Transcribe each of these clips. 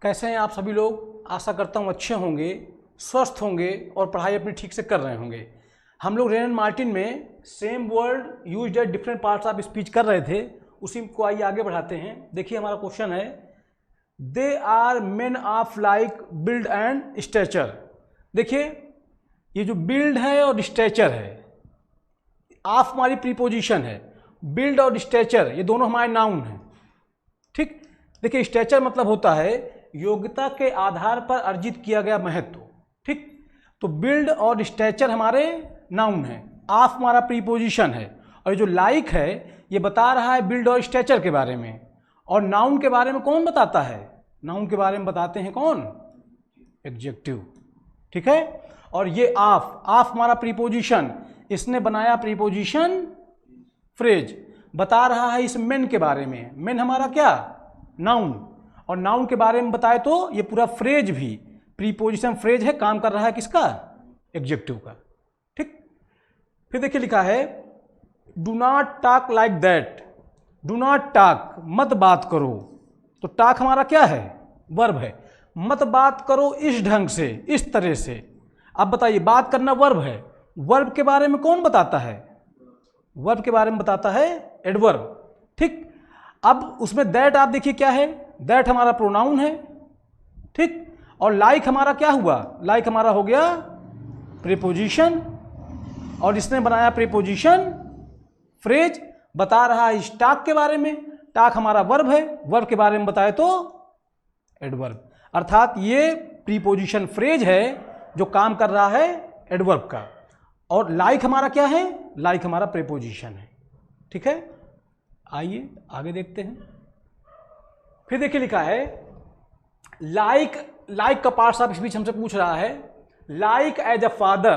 कैसे हैं आप सभी लोग। आशा करता हूँ अच्छे होंगे, स्वस्थ होंगे और पढ़ाई अपनी ठीक से कर रहे होंगे। हम लोग रेन मार्टिन में same word used at different parts of speech कर रहे थे, उसी को आइए आगे बढ़ाते हैं। देखिए हमारा क्वेश्चन है, they are men of like build and stature. देखिए ये जो बिल्ड है और स्टेचर है, ऑफ हमारी प्रीपोजिशन है, बिल्ड और स्टेचर ये दोनों हमारे नाउन हैं। ठीक, देखिए स्टेचर मतलब होता है योग्यता के आधार पर अर्जित किया गया महत्व। ठीक, तो बिल्ड और स्टेचर हमारे नाउन है, ऑफ हमारा प्रीपोजिशन है, और ये जो लाइक है ये बता रहा है बिल्ड और स्टेचर के बारे में। और नाउन के बारे में कौन बताता है? नाउन के बारे में बताते हैं कौन? एडजेक्टिव। ठीक है, और ये ऑफ हमारा प्रीपोजिशन, इसने बनाया प्रीपोजिशन फ्रेज, बता रहा है इस मेन के बारे में। मेन हमारा क्या? नाउन। और नाउन के बारे में बताए तो ये पूरा फ्रेज भी प्रीपोजिशन फ्रेज है, काम कर रहा है किसका? एडजेक्टिव का। ठीक, फिर देखिए लिखा है do not talk like that. Do not talk, मत बात करो। तो टॉक हमारा क्या है? वर्ब है। मत बात करो इस ढंग से, इस तरह से। अब बताइए, बात करना वर्ब है, वर्ब के बारे में कौन बताता है? वर्ब के बारे में बताता है एडवर्ब। ठीक, अब उसमें दैट आप देखिए क्या है, दैट हमारा प्रोनाउन है। ठीक, और लाइक हमारा क्या हुआ? लाइक हमारा हो गया प्रीपोजिशन, और इसने बनाया प्रीपोजिशन फ्रेज, बता रहा है इस टॉक के बारे में। टॉक हमारा वर्ब है, वर्ब के बारे में बताए तो एडवर्ब। अर्थात ये प्रीपोजिशन फ्रेज है जो काम कर रहा है एडवर्ब का। और लाइक हमारा क्या है? लाइक हमारा प्रीपोजिशन है। ठीक है, आइए आगे देखते हैं। फिर देखिए लिखा है लाइक का पार्ट्स ऑफ स्पीच हमसे पूछ रहा है, लाइक एज अ फादर।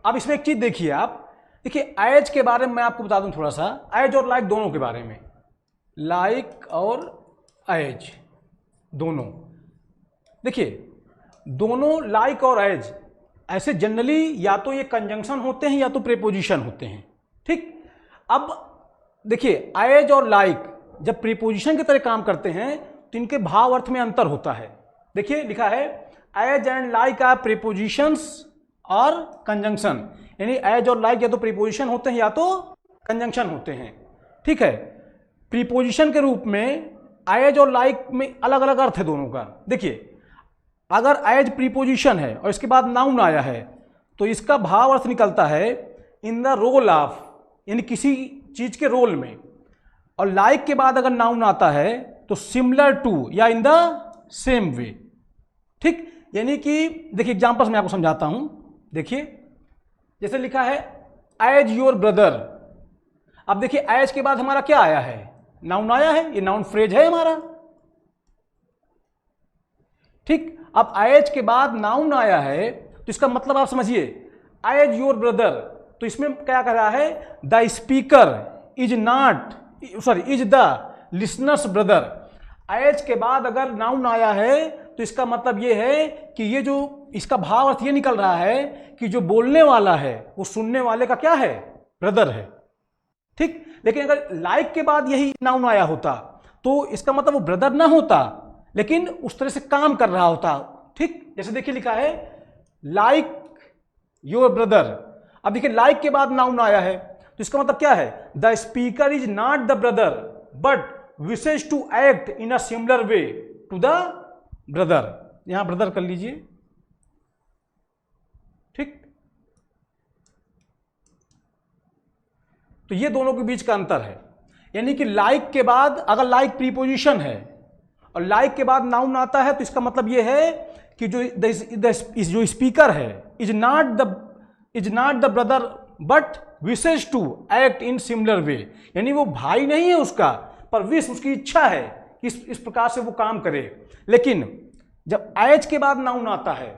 अब इसमें एक चीज देखिए आप, देखिए एज के बारे में मैं आपको बता दूं थोड़ा सा, एज और लाइक दोनों के बारे में। लाइक और एज दोनों, देखिए दोनों लाइक और एज ऐसे जनरली या तो ये कंजंक्शन होते हैं या तो प्रीपोजिशन होते हैं। ठीक, अब देखिए एज और लाइक जब प्रीपोजिशन की तरह काम करते हैं तो इनके भाव अर्थ में अंतर होता है। देखिए लिखा है as and like are prepositions और कंजंक्शन, यानी एज और लाइक या तो प्रीपोजिशन होते हैं या तो कंजंक्शन होते हैं। ठीक है, प्रीपोजिशन के रूप में एज और लाइक में अलग अलग अर्थ है दोनों का। देखिए अगर एज प्रीपोजिशन है और इसके बाद नाउन आया है तो इसका भाव अर्थ निकलता है इन द रोल ऑफ, यानी किसी चीज के रोल में। और लाइक के बाद अगर नाउन आता है तो सिमिलर टू या इन द सेम वे। ठीक, यानी कि देखिए एग्जांपल्स मैं आपको समझाता हूं। देखिए जैसे लिखा है एज योर ब्रदर। अब देखिए एज के बाद हमारा क्या आया है? नाउन आया है, ये नाउन फ्रेज है हमारा। ठीक, अब एज के बाद नाउन आया है तो इसका मतलब आप समझिए एज योर ब्रदर, तो इसमें क्या कर रहा है? The speaker is not, sorry is the listeners brother. As के बाद अगर नाउन आया है तो इसका मतलब ये है कि ये जो इसका भाव अर्थ ये निकल रहा है कि जो बोलने वाला है वो सुनने वाले का क्या है? ब्रदर है। ठीक, लेकिन अगर लाइक के बाद यही नाउन आया होता तो इसका मतलब वो ब्रदर ना होता, लेकिन उस तरह से काम कर रहा होता। ठीक, जैसे देखिए लिखा है लाइक योर ब्रदर। अब देखिए लाइक के बाद नाउन आया है तो इसका मतलब क्या है? The speaker is not the brother but wishes to act in a similar way to the brother. यहां ब्रदर कर लीजिए। ठीक, तो ये दोनों के बीच का अंतर है। यानी कि लाइक के बाद अगर लाइक प्रीपोजिशन है और लाइक के बाद नाउन आता है तो इसका मतलब यह है कि जो स्पीकर है is not the brother but wishes to act in similar way, यानी वो भाई नहीं है उसका, पर विश उसकी इच्छा है कि इस प्रकार से वो काम करे। लेकिन जब एज के बाद नाउन आता है,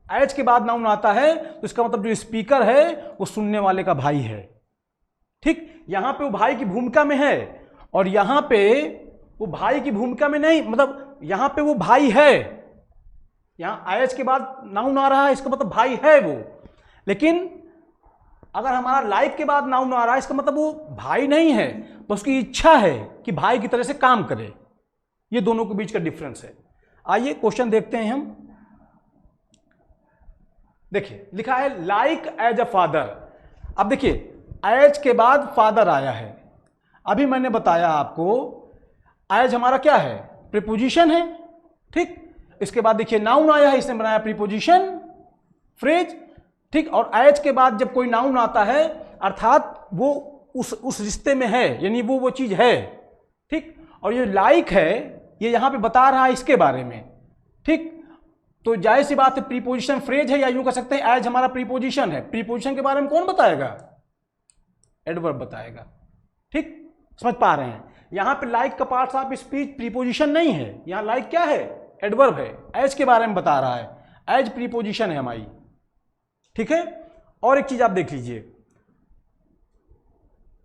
एज के बाद नाउन आता है तो इसका मतलब जो स्पीकर है वो सुनने वाले का भाई है। ठीक, यहां पे वो भाई की भूमिका में है और यहां पे वो भाई की भूमिका में नहीं, मतलब यहां पे वो भाई है। यहां एज के बाद नाउन आ रहा है, इसका मतलब भाई है वो। लेकिन अगर हमारा लाइक के बाद नाउन आ रहा है इसका मतलब वो भाई नहीं है, बस उसकी इच्छा है कि भाई की तरह से काम करे। ये दोनों के बीच का डिफरेंस है। आइए क्वेश्चन देखते हैं हम। देखिए लिखा है लाइक एज अ फादर। अब देखिए एज के बाद फादर आया है। अभी मैंने बताया आपको एज हमारा क्या है, प्रीपोजिशन है, ठीक। इसके बाद देखिए नाउन आया है, इसने बनाया प्रीपोजिशन फ्रेज, ठीक। और एज के बाद जब कोई नाउन आता है अर्थात वो उस रिश्ते में है, यानी वो चीज है, ठीक। और ये लाइक है, ये यहां पे बता रहा है इसके बारे में, ठीक। तो जाहिर सी बात है प्रीपोजिशन फ्रेज है, या यूं कह सकते हैं एज हमारा प्रीपोजिशन है। प्रीपोजिशन के बारे में कौन बताएगा, एडवर्ब बताएगा, ठीक। समझ पा रहे हैं। यहां पे लाइक का पार्ट्स ऑफ स्पीच प्रीपोजिशन नहीं है, यहां लाइक क्या है, एडवर्ब है, एज के बारे में बता रहा है, एज प्रीपोजिशन है हमारी, ठीक है। और एक चीज आप देख लीजिए,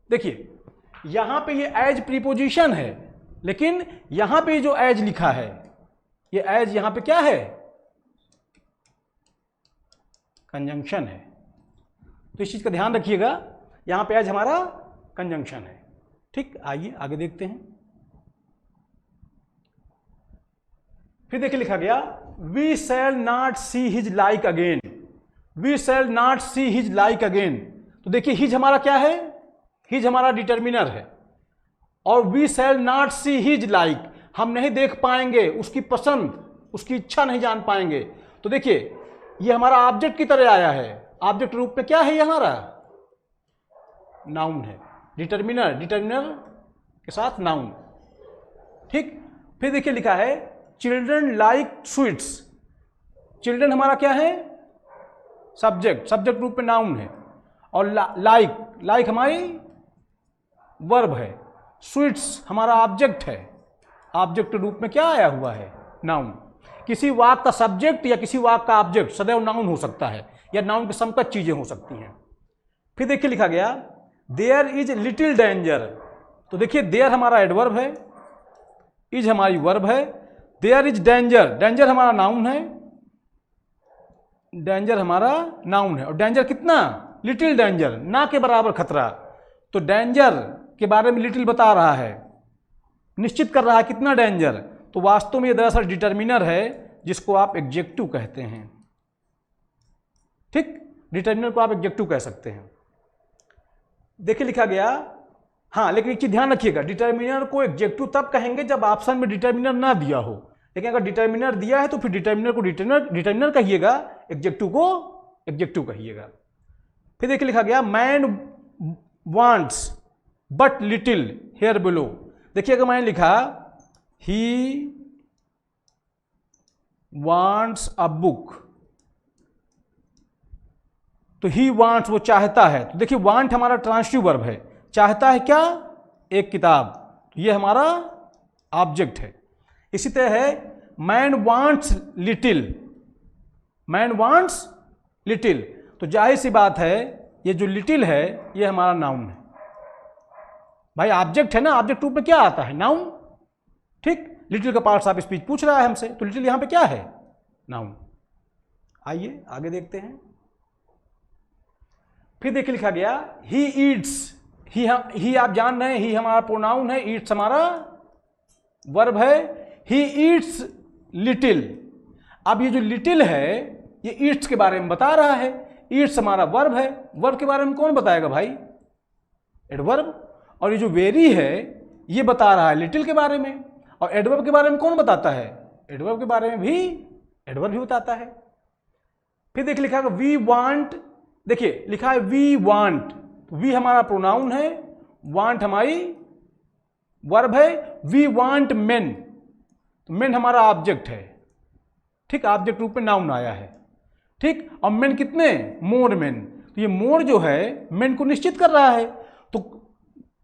देखिए यहां पे ये एज प्रीपोजिशन है, लेकिन यहां पे जो एज लिखा है, ये एज यहां पे क्या है, कंजंक्शन है। तो इस चीज का ध्यान रखिएगा, यहां पे एज हमारा कंजंक्शन है, ठीक। आइए आगे देखते हैं। फिर देखिए लिखा गया we shall not see his like again, we shall not see his like again. तो देखिए हिज हमारा क्या है, हिज हमारा डिटर्मिनर है, और we shall not see his like, हम नहीं देख पाएंगे उसकी पसंद, उसकी इच्छा नहीं जान पाएंगे। तो देखिए ये हमारा ऑब्जेक्ट की तरह आया है, ऑब्जेक्ट रूप में क्या है, ये हमारा नाउन है, डिटर्मिनर, डिटर्मिनर के साथ नाउन, ठीक। फिर देखिए लिखा है चिल्ड्रन लाइक स्वीट्स, चिल्ड्रन हमारा क्या है, सब्जेक्ट, सब्जेक्ट रूप में नाउन है, और लाइक, लाइक हमारी वर्ब है, स्वीट्स हमारा ऑब्जेक्ट है, ऑब्जेक्ट रूप में क्या आया हुआ है, नाउन। किसी वाक्य का सब्जेक्ट या किसी वाक्य का ऑब्जेक्ट सदैव नाउन हो सकता है, या नाउन के समकक्ष चीजें हो सकती हैं। फिर देखिए लिखा गया देयर इज लिटिल डेंजर। तो देखिए देयर हमारा एडवर्ब है, इज हमारी वर्ब है, देयर इज डेंजर, डेंजर हमारा नाउन है, डेंजर हमारा नाउन है, और डेंजर कितना, लिटिल डेंजर, ना के बराबर खतरा। तो डेंजर के बारे में लिटिल बता रहा है, निश्चित कर रहा है कितना डेंजर। तो वास्तव में ये दरअसल डिटर्मिनर है, जिसको आप एडजेक्टिव कहते हैं, ठीक। डिटर्मिनर को आप एडजेक्टिव कह सकते हैं। देखिए लिखा गया, हाँ लेकिन एक चीज ध्यान रखिएगा, डिटर्मिनर को एडजेक्टिव तब कहेंगे जब ऑप्शन में डिटर्मिनर ना दिया हो, लेकिन अगर डिटर्मिनर दिया है तो फिर डिटर्मिनर को डिटर्मिनर कहिएगा, एडजेक्टिव को एडजेक्टिव कहिएगा। फिर देखिए लिखा गया man wants but little here below. देखिए अगर मैंने लिखा ही वांट्स अ बुक, तो ही वांट्स वो चाहता है। तो देखिए वांट हमारा ट्रांसिटिव वर्ब है, चाहता है क्या, एक किताब, तो ये हमारा ऑब्जेक्ट है। इसी तरह है man wants little, man wants little, तो जाहिर सी बात है ये जो लिटिल है ये हमारा नाउन है भाई, ऑब्जेक्ट है ना, ऑब्जेक्ट रूप में क्या आता है, नाउन, ठीक। लिटिल का पार्ट्स ऑफ स्पीच पूछ रहा है हमसे, तो लिटिल यहां पे क्या है, नाउन। आइए आगे देखते हैं। फिर देखिए लिखा गया ही ईट्स, ही आप जान रहे हैं ही हमारा प्रोनाउन है, ईट्स हमारा वर्ब है, ही ईट्स लिटिल। अब ये जो लिटिल है ये ईट्स के बारे में बता रहा है, ईट्स हमारा वर्ब है, वर्ब के बारे में कौन बताएगा भाई, एडवर्ब। और ये जो वेरी है ये बता रहा है लिटिल के बारे में, और एडवर्ब के बारे में कौन बताता है, एडवर्ब के बारे में भी एडवर्ब ही बताता है। फिर देखिए लिखा है वी वांट, देखिए लिखा है वी वांट, वी हमारा प्रोनाउन है, वांट हमारी वर्ब है, वी वांट मेन, तो मेन हमारा ऑब्जेक्ट है, ठीक, ऑब्जेक्ट रूप में नाउन आया है, ठीक। और मेन कितने, मोर मेन, तो ये मोर जो है मेन को निश्चित कर रहा है। तो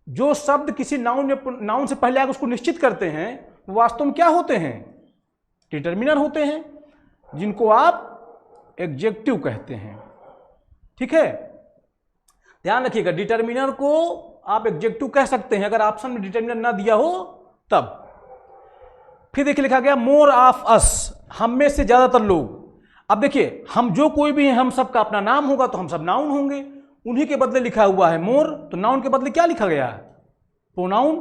जो शब्द किसी नाउन से पहले आकर उसको निश्चित करते हैं वो वास्तव में क्या होते हैं, डिटर्मिनर होते हैं, जिनको आप एडजेक्टिव कहते हैं, ठीक है। ध्यान रखिएगा डिटर्मिनर को आप एडजेक्टिव कह सकते हैं अगर ऑप्शन में डिटर्मिनर ना दिया हो तब। फिर देखिए लिखा गया मोर ऑफ अस, हम में से ज्यादातर लोग। अब देखिए हम जो कोई भी है हम सबका अपना नाम होगा तो हम सब नाउन होंगे, उन्हीं के बदले लिखा हुआ है मोर, तो नाउन के बदले क्या लिखा गया है, प्रोनाउन।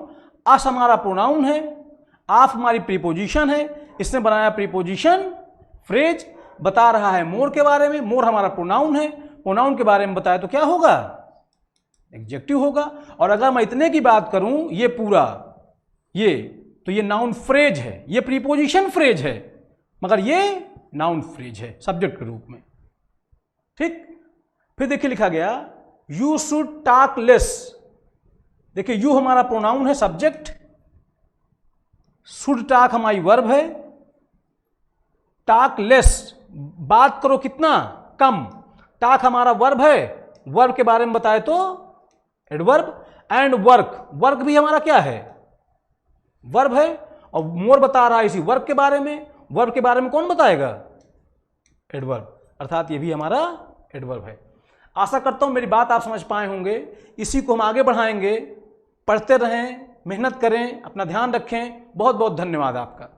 अस हमारा प्रोनाउन है, ऑफ हमारी प्रीपोजिशन है, इसने बनाया प्रीपोजिशन फ्रेज, बता रहा है मोर के बारे में, मोर हमारा प्रोनाउन है, प्रोनाउन के बारे में बताया तो क्या होगा, एडजेक्टिव होगा। और अगर मैं इतने की बात करूं, ये पूरा ये, तो ये नाउन फ्रेज है, ये प्रीपोजिशन फ्रेज है, मगर ये नाउन फ्रेज है सब्जेक्ट के रूप में। ठीक, फिर देखिए लिखा गया यू शुड टॉक लेस। देखिए यू हमारा प्रोनाउन है, सब्जेक्ट, शुड टॉक हमारी वर्ब है, टॉक लेस बात करो कितना कम, टॉक हमारा वर्ब है, वर्ब के बारे में बताए तो एडवर्ब, एंड वर्क, वर्क भी हमारा क्या है, वर्ब है, और मोर बता रहा है इसी वर्ब के बारे में, वर्ब के बारे में कौन बताएगा, एडवर्ब, अर्थात ये भी हमारा एडवर्ब है। आशा करता हूं मेरी बात आप समझ पाए होंगे, इसी को हम आगे बढ़ाएंगे, पढ़ते रहें, मेहनत करें, अपना ध्यान रखें। बहुत बहुत धन्यवाद आपका।